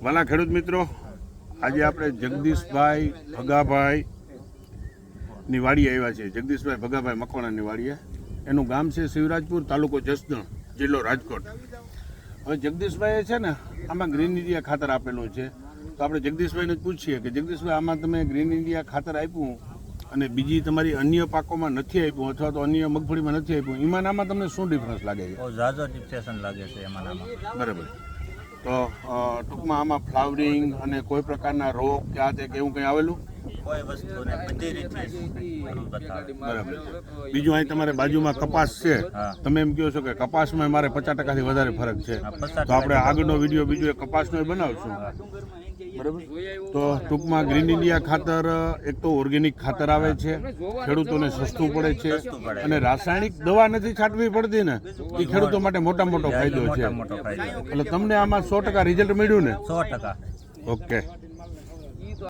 વાલા ખેડૂત મિત્રો, આજે આપણે જગદીશભાઈ ભગાભાઈ ની વાડીએ આવ્યા છે. જગદીશભાઈ ભગાભાઈ મકવાણાની વાડીએ. એનું ગામ છે શિવરાજપુર, તાલુકો જસદણ, જિલ્લો રાજકોટ. હવે જગદીશભાઈએ છે ને આમાં ગ્રીન ઇન્ડિયા ખાતર આપેલું છે. તો આપણે જગદીશભાઈને જ પૂછીએ કે જગદીશભાઈ આમાં તમે ગ્રીન ઇન્ડિયા ખાતર આપ્યું અને બીજી તમારી અન્ય પાકોમાં નથી આપ્યું અથવા તો અન્ય મગફળીમાં નથી આપ્યું, એમાં આમાં તમને શું ડિફરન્સ લાગે છે? બહુ ઝાઝો ડિફરન્સ લાગે છે એમાં. બરાબર. તો ટૂંકમાં આમાં ફ્લાવરિંગ અને કોઈ પ્રકારના રોગ કે આ તે કે એવું કંઈ આવેલું? કોઈ વસ્તુને બધી રીતે બરાબર છે. બીજું અહીં તમારે બાજુમાં કપાસ છે, તમે એમ કહો છો કે કપાસમાં મારે 50%થી વધારે ફરક છે, તો આપણે આગળનો વિડીયો બીજો કપાસનો બનાવશું. બરાબર. તો ટૂંકમાં ગ્રીન ઇન્ડિયા ખાતર એક તો ઓર્ગેનિક ખાતર આવે છે, ખેડૂતોને સસ્તું પડે છે અને રાસાયણિક દવા નથી છાંટવી પડતી ને, એ ખેડૂતો માટે મોટા મોટો ફાયદો છે. એટલે તમને આમાં 100% રિઝલ્ટ મળ્યું ને? 100%. ઓકે.